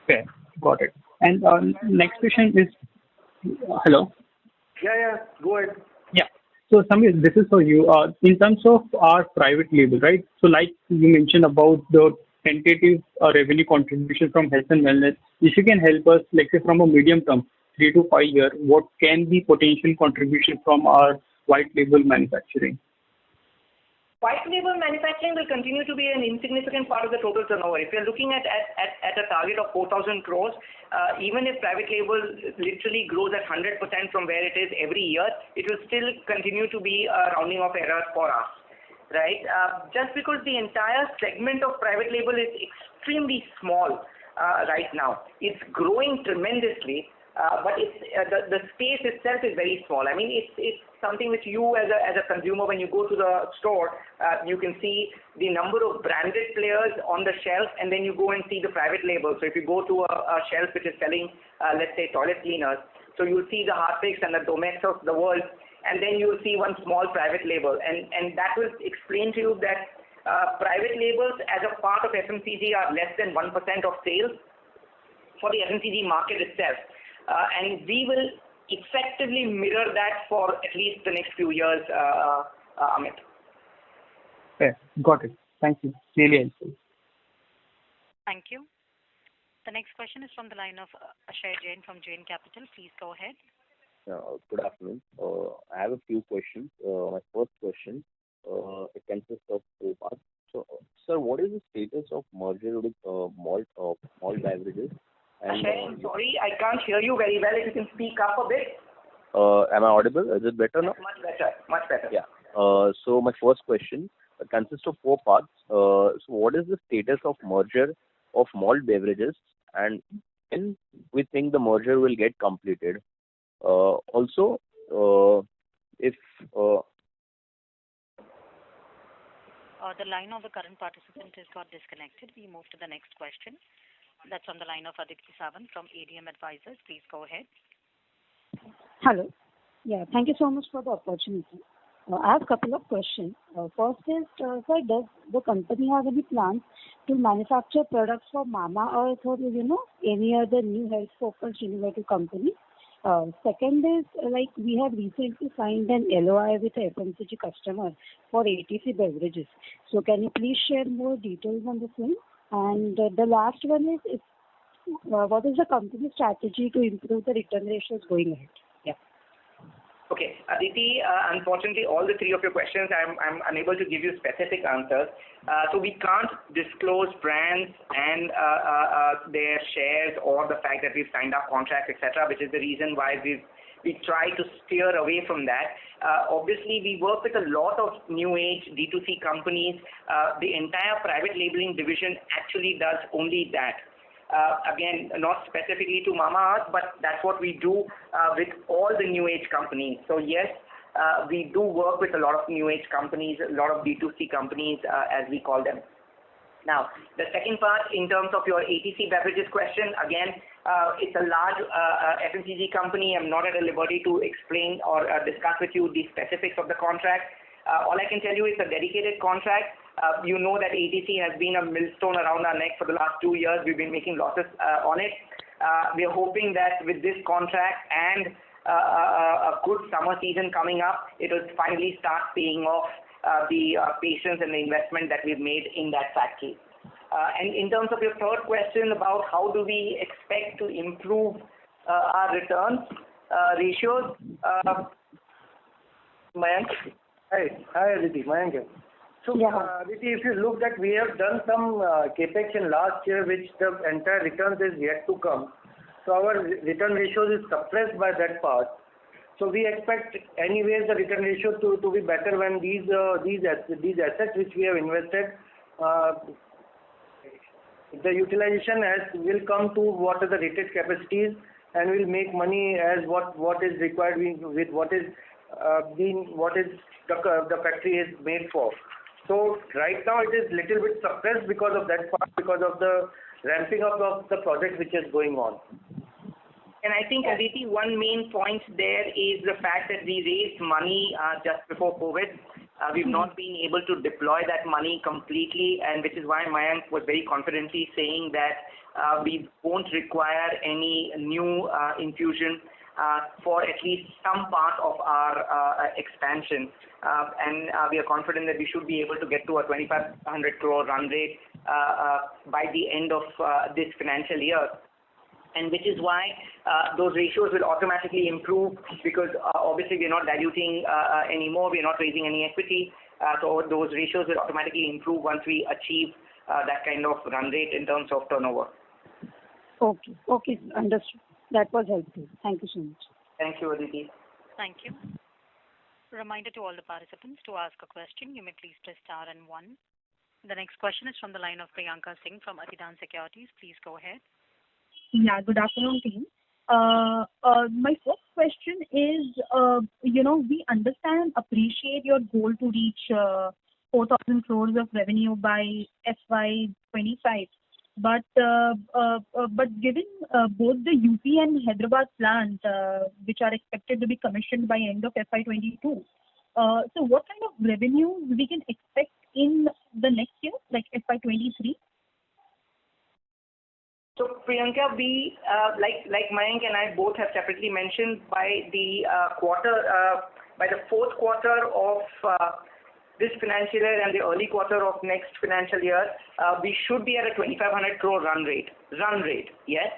Okay, got it. And next question is, hello? Yeah, go ahead. Yeah. So Samir, this is for you. In terms of our private label, right? So like you mentioned about the tentative revenue contribution from health and wellness, if you can help us, let's say from a medium term, 3 to 5 years, what can be potential contribution from our white label manufacturing? White label manufacturing will continue to be an insignificant part of the total turnover. If you're looking at a target of 4,000 crores, even if private label literally grows at 100% from where it is every year, it will still continue to be a rounding off error for us, right? Just because the entire segment of private label is extremely small right now. It's growing tremendously, but the space itself is very small. I mean, it's something which you as a consumer, when you go to the store, you can see the number of branded players on the shelf, and then you go and see the private label. So if you go to a shelf which is selling, let's say, toilet cleaners, so you'll see the Harpix and the Domex of the world, and then you'll see one small private label, and that will explain to you that private labels as a part of FMCG are less than 1% of sales for the FMCG market itself. And we will effectively mirror that for at least the next few years, Amit. Okay, got it. Thank you. Really helpful. Thank you. The next question is from the line of Ashay Jain from Jain Capital. Please go ahead. Good afternoon. I have a few questions. My first question, it consists of 4 parts. So, sir, what is the status of merger with malt beverages? Ashay, I'm sorry, I can't hear you very well. If you can speak up a bit. Am I audible? Is it better now? Much better. Much better. Yeah. So my first question consists of four parts. So what is the status of merger of malt beverages, and when we think the merger will get completed? Also, if The line of the current participant has got disconnected. We move to the next question. That's on the line of Aditi Sawant from ADM Advisors. Please go ahead. Hello. Yeah, thank you so much for the opportunity. I have a couple of questions. First is, sir, does the company have any plans to manufacture products for Mamaearth or, any other new health-focused innovative company? Second is, we have recently signed an LOI with a FMCG customer for ATC beverages. So can you please share more details on the same? And the last one is, what is the company's strategy to improve the return ratios going ahead? Yeah. Okay, Aditi, unfortunately, all the three of your questions, I'm unable to give you specific answers. So we can't disclose brands and their shares or the fact that we've signed up contracts, etc., which is the reason why we try to steer away from that. Obviously, we work with a lot of new age D2C companies. The entire private labeling division actually does only that. Again, not specifically to Mamaearth, but that's what we do with all the new age companies. So yes, we do work with a lot of new age companies, a lot of D2C companies, as we call them. Now, the second part, in terms of your ATC beverages question, again, it's a large FMCG company. I'm not at a liberty to explain or discuss with you the specifics of the contract. All I can tell you is a dedicated contract. You know that ATC has been a millstone around our neck for the last 2 years. We've been making losses on it. We are hoping that with this contract and a good summer season coming up, it will finally start paying off the patience and the investment that we've made in that factory. And in terms of your third question about how do we expect to improve our returns ratios, Mayank? Hi, Aditi. Mayank here. So, Aditi, if you look that we have done some capex in last year, which the entire returns is yet to come. So our return ratios is suppressed by that part. So we expect anyways the return ratio to be better when these assets which we have invested, the utilization will come to what are the rated capacities, and will make money as what is required with what is the factory is made for. So right now it is little bit suppressed because of that part, because of the ramping up of the project which is going on. And I think, Aditi, one main point there is the fact that we raised money just before COVID. We've not been able to deploy that money completely, and which is why Mayank was very confidently saying that we won't require any new infusion for at least some part of our expansion. And we are confident that we should be able to get to a 2,500 crore run rate by the end of this financial year. And which is why those ratios will automatically improve, because obviously we are not diluting anymore, we are not raising any equity, so those ratios will automatically improve once we achieve that kind of run rate in terms of turnover. Okay, understood. That was helpful. Thank you so much. Thank you, Aditi. Thank you. Reminder to all the participants, to ask a question, you may please press star and 1. The next question is from the line of Priyanka Singh from Atidan Securities. Please go ahead. Yeah, good afternoon, team. My first question is, we understand and appreciate your goal to reach 4,000 crores of revenue by FY25. But given both the UP and Hyderabad plant, which are expected to be commissioned by end of FY22, so what kind of revenue we can expect in the next year, like FY23? So Priyanka, we like Mayank and I both have separately mentioned, by the fourth quarter of this financial year and the early quarter of next financial year, we should be at a 2,500 crore run rate. Yes.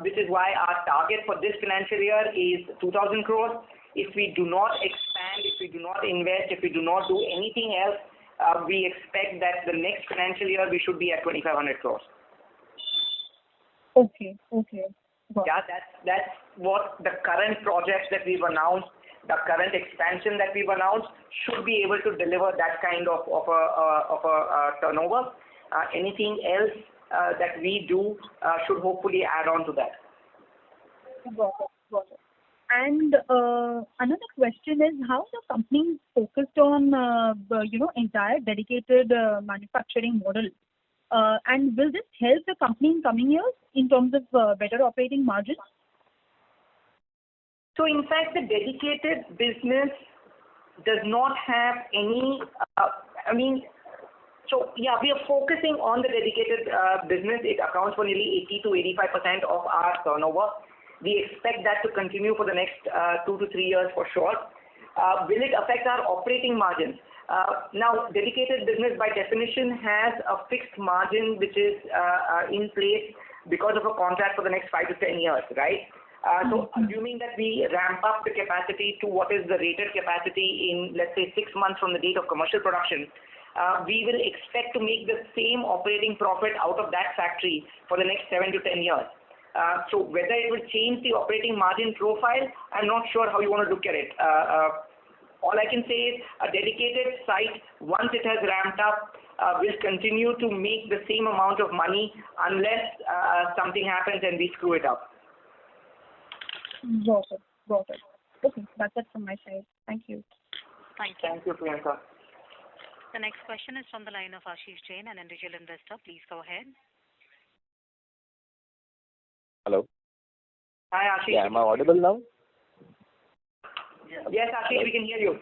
This is why our target for this financial year is 2,000 crores. If we do not expand, if we do not invest, if we do not do anything else, we expect that the next financial year we should be at 2,500 crores. Okay. Yeah, that's what the current projects that we've announced, the current expansion that we've announced should be able to deliver that kind of a turnover. Anything else that we do should hopefully add on to that. Got it. And another question is how the company is focused on entire dedicated manufacturing model, and will this help the company in coming years in terms of better operating margins? So in fact, the dedicated business does not have any. So yeah, we are focusing on the dedicated business. It accounts for nearly 80 to 85% of our turnover. We expect that to continue for the next 2 to 3 years for sure. Will it affect our operating margins? Now, dedicated business by definition has a fixed margin which is in place because of a contract for the next 5 to 10 years, right? So assuming that we ramp up the capacity to what is the rated capacity in, let's say, 6 months from the date of commercial production, we will expect to make the same operating profit out of that factory for the next 7 to 10 years. So whether it will change the operating margin profile, I'm not sure how you want to look at it. All I can say is a dedicated site, once it has ramped up, will continue to make the same amount of money unless something happens and we screw it up. Got it. Okay, that's it from my side. Thank you. Thank you. Thank you, Priyanka. The next question is from the line of Ashish Jain, an individual investor. Please go ahead. Hello. Hi, Ashish. Yeah, am I audible now? Yes, Ashish, we can hear you.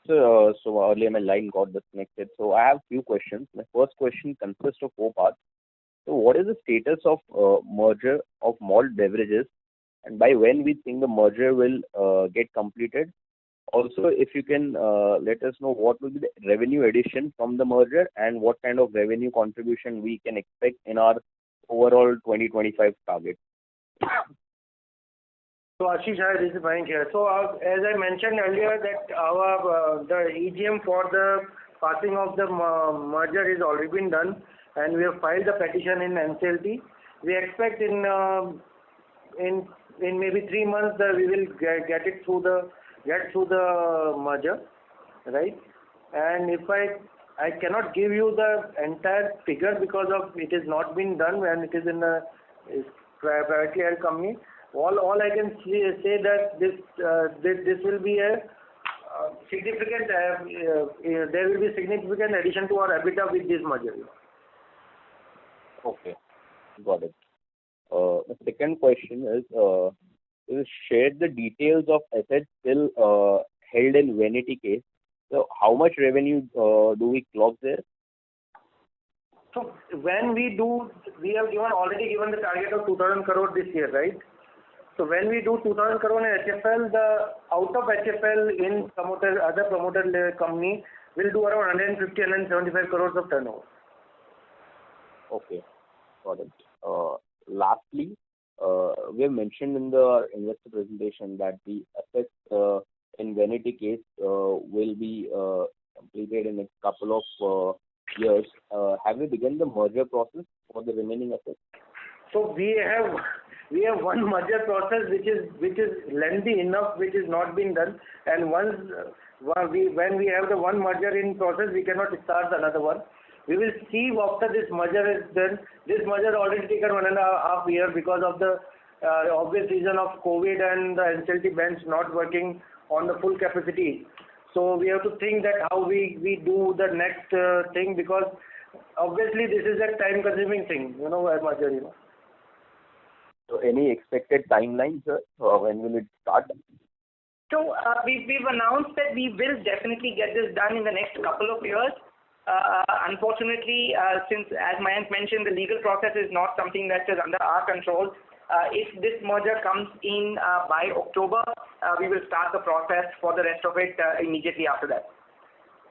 So earlier my line got disconnected. So I have few questions. My first question consists of 4 parts. So what is the status of merger of malt beverages, and by when we think the merger will get completed? Also, if you can let us know what will be the revenue addition from the merger and what kind of revenue contribution we can expect in our overall 2025 target. So Ashish, hi, this is Mayank here. So as I mentioned earlier that our the EGM for the passing of the merger is already been done, and we have filed the petition in NCLT. We expect in maybe 3 months that we will get through the merger, right? And if I cannot give you the entire figure because of it is not been done and it is in a privately held company. All I can say that this will be a significant. There will be significant addition to our EBITDA with this merger. Okay, got it. The second question is, you shared the details of assets still held in Vanity case. So how much revenue do we clock there? So when we have already given the target of 2,000 crore this year, right? So when we do 2,000 crore in HFL, out of HFL in other promoter company will do around 150, 175 crores of turnover. Okay, got it. Lastly, we have mentioned in the investor presentation that the assets in Vanity case will be completed in a couple of years. Have we begun the merger process for the remaining assets? So we have one merger process which is lengthy enough, which is not been done, and when we have the one merger in process, we cannot start another one. We will see after this merger is done. This merger already taken 1.5 years because of the obvious reason of COVID and the NCLT bench not working on the full capacity. So we have to think that how we do the next thing, because obviously this is a time consuming thing, a merger, So any expected timeline, sir? When will it start? So we've announced that we will definitely get this done in the next couple of years. Unfortunately, since as Mayank mentioned, the legal process is not something that is under our control. If this merger comes in by October, we will start the process for the rest of it immediately after that.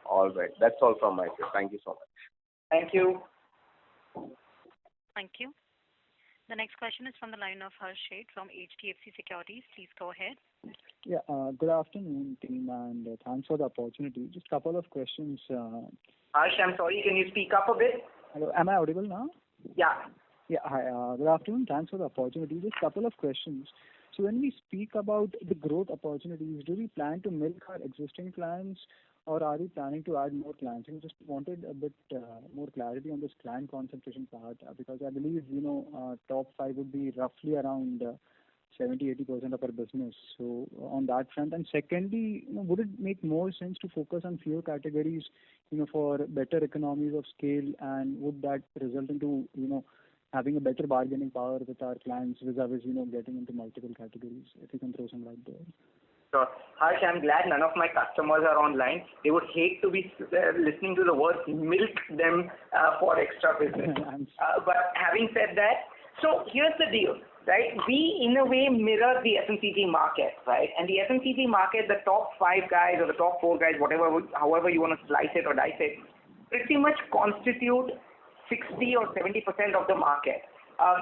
All right. That's all from my side. Thank you so much. Thank you. Thank you. The next question is from the line of Harsh Sheth from HDFC Securities. Please go ahead. Yeah, good afternoon, team, and thanks for the opportunity. Just a couple of questions. Harsh, I'm sorry, can you speak up a bit? Hello, am I audible now? Yeah. Yeah, hi. Good afternoon. Thanks for the opportunity. Just couple of questions. So when we speak about the growth opportunities, do we plan to milk our existing clients, or are we planning to add more clients? I just wanted a bit more clarity on this client concentration part, because I believe, top 5 would be roughly around 70-80% of our business. So on that front. And secondly, would it make more sense to focus on fewer categories, for better economies of scale, and would that result into, having a better bargaining power with our clients vis-a-vis, getting into multiple categories? If you can throw some light there. Sure. Harsh, I'm glad none of my customers are online. They would hate to be listening to the words milk them for extra business. But having said that, so here's the deal, right? We, in a way, mirror the FMCG market, right? And the FMCG market, the top 5 guys or the top 4 guys, however you want to slice it or dice it, pretty much constitute 60 or 70% of the market.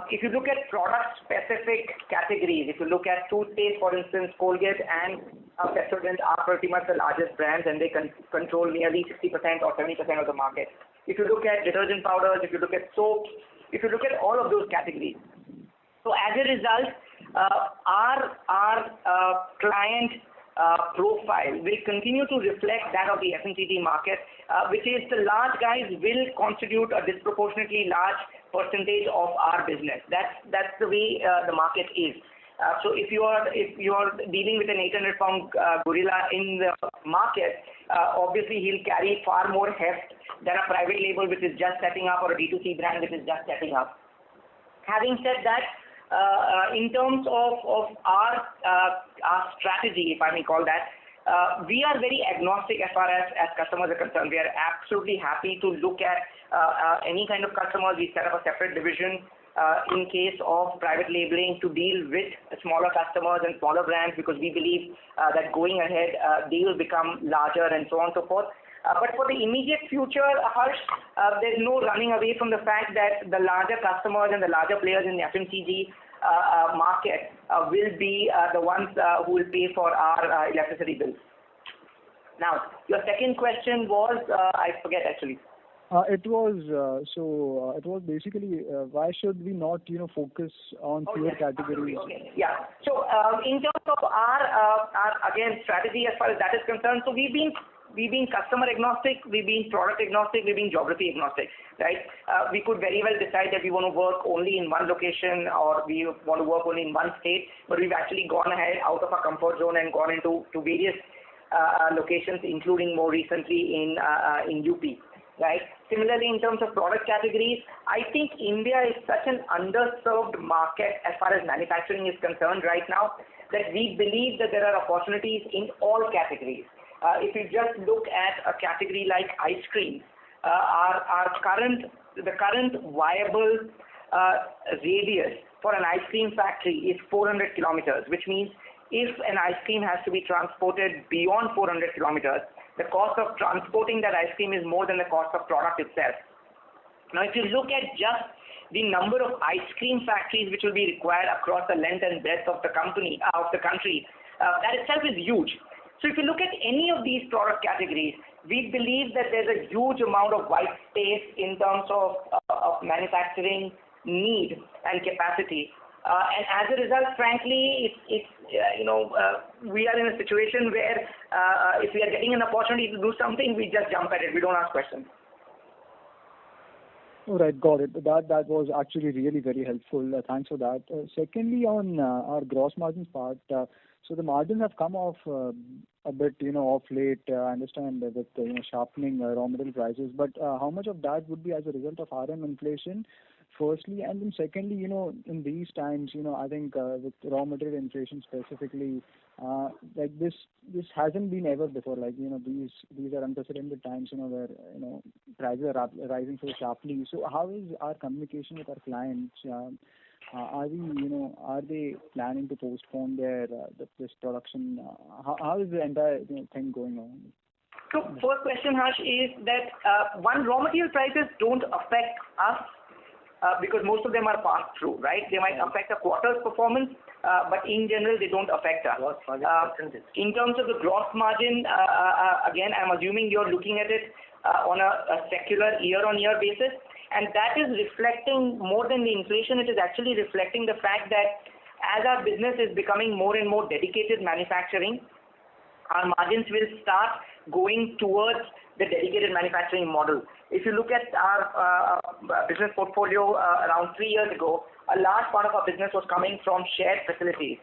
If you look at product-specific categories, if you look at toothpaste, for instance, Colgate and Pepsodent are pretty much the largest brands, and they control nearly 60% or 70% of the market. If you look at detergent powders, if you look at soaps, if you look at all of those categories. So as a result, our client profile will continue to reflect that of the FMCG market, which is the large guys will constitute a disproportionately large percentage of our business. That's the way the market is. So if you are dealing with an 800-pound gorilla in the market, obviously he'll carry far more heft than a private label which is just setting up, or a D2C brand which is just setting up. Having said that, in terms of our strategy, if I may call that, we are very agnostic as far as customers are concerned. We are absolutely happy to look at any kind of customers. We set up a separate division in case of private labeling to deal with smaller customers and smaller brands, because we believe that going ahead they will become larger and so on and so forth. But for the immediate future, Harsh, there's no running away from the fact that the larger customers and the larger players in the FMCG market will be the ones who will pay for our electricity bills. Now, your second question was, I forget actually. It was basically why should we not focus on fewer categories? Okay. Yeah. So in terms of our again strategy as far as that is concerned, so we've been customer agnostic, we've been product agnostic, we've been geography agnostic, right? We could very well decide that we want to work only in one location, or we want to work only in one state, but we've actually gone ahead out of our comfort zone and gone into various locations, including more recently in UP, right? Similarly, in terms of product categories, I think India is such an underserved market as far as manufacturing is concerned right now, that we believe that there are opportunities in all categories. If you just look at a category like ice cream, the current viable radius for an ice cream factory is 400 kilometers, which means if an ice cream has to be transported beyond 400 kilometers, the cost of transporting that ice cream is more than the cost of product itself. Now, if you look at just the number of ice cream factories which will be required across the length and breadth of the country, that itself is huge. So if you look at any of these product categories, we believe that there's a huge amount of white space in terms of manufacturing need and capacity. And as a result, frankly, we are in a situation where if we are getting an opportunity to do something, we just jump at it. We don't ask questions. All right, got it. That was actually really very helpful. Thanks for that. Secondly, on our gross margins part, so the margins have come off a bit, off late. I understand that with sharpening raw material prices, but how much of that would be as a result of RM inflation? Firstly, and then secondly, in these times, I think with raw material inflation specifically, like this hasn't been ever before. Like these are unprecedented times, where prices are rising so sharply. So how is our communication with our clients? Are they planning to postpone this production? How is the entire thing going on? So first question, Harsh, is that raw material prices don't affect us because most of them are passed through, right? They might affect a quarter's performance, but in general they don't affect us. In terms of the gross margin, again, I'm assuming you're looking at it on a secular year-on-year basis. And that is reflecting more than the inflation. It is actually reflecting the fact that as our business is becoming more and more dedicated manufacturing, our margins will start going towards the dedicated manufacturing model. If you look at our business portfolio around 3 years ago, a large part of our business was coming from shared facilities,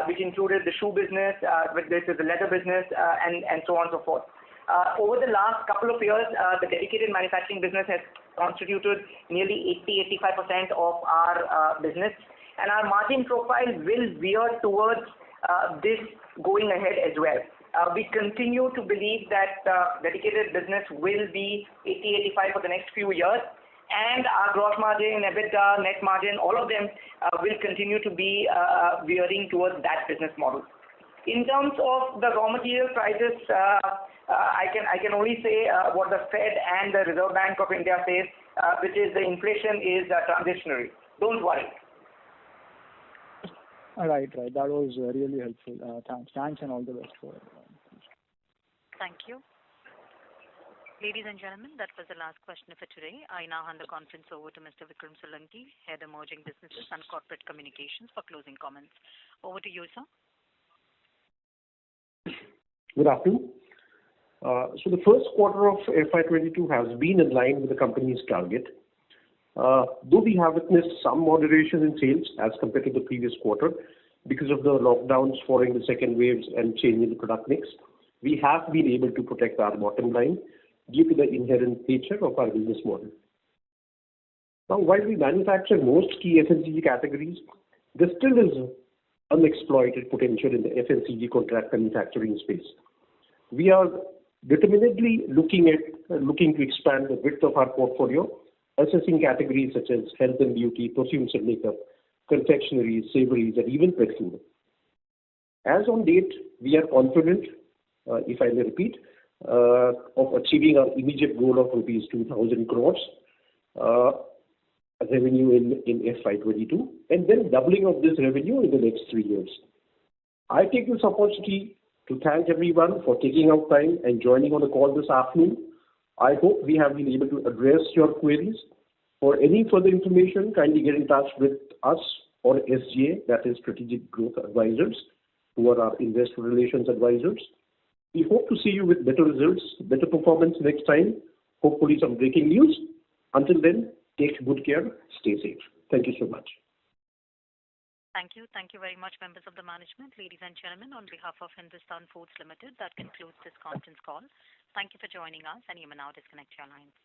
which included the shoe business, the leather business, and so on and so forth. Over the last couple of years, the dedicated manufacturing business has constituted nearly 80-85% of our business, and our margin profile will veer towards this going ahead as well. We continue to believe that dedicated business will be 80-85 for the next few years, and our gross margin, EBITDA, net margin, all of them will continue to be veering towards that business model. In terms of the raw material prices, I can only say what the Fed and the Reserve Bank of India says, which is the inflation is transitionary. Don't worry. Right. That was really helpful. Thanks and all the best for everyone. Thank you. Ladies and gentlemen, that was the last question for today. I now hand the conference over to Mr. Vikram Solanki, Head Emerging Businesses and Corporate Communications, for closing comments. Over to you, sir. Good afternoon. So the first quarter of FY22 has been in line with the company's target. Though we have witnessed some moderation in sales as compared to the previous quarter because of the lockdowns following the second waves and change in the product mix, we have been able to protect our bottom line due to the inherent nature of our business model. Now, while we manufacture most key FMCG categories, there still is unexploited potential in the FMCG contract manufacturing space. We are determinedly looking to expand the width of our portfolio, assessing categories such as health and beauty, perfumes and makeup, confectioneries, savories, and even pet food. As on date, we are confident, if I may repeat, of achieving our immediate goal of rupees 2,000 crores revenue in FY22, and then doubling of this revenue in the next 3 years. I take this opportunity to thank everyone for taking out time and joining on the call this afternoon. I hope we have been able to address your queries. For any further information, kindly get in touch with us or SGA, that is Strategic Growth Advisors, who are our investor relations advisors. We hope to see you with better results, better performance next time, hopefully some breaking news. Until then, take good care, stay safe. Thank you so much. Thank you. Thank you very much, members of the management. Ladies and gentlemen, on behalf of Hindustan Foods Limited, that concludes this conference call. Thank you for joining us, and you may now disconnect your lines.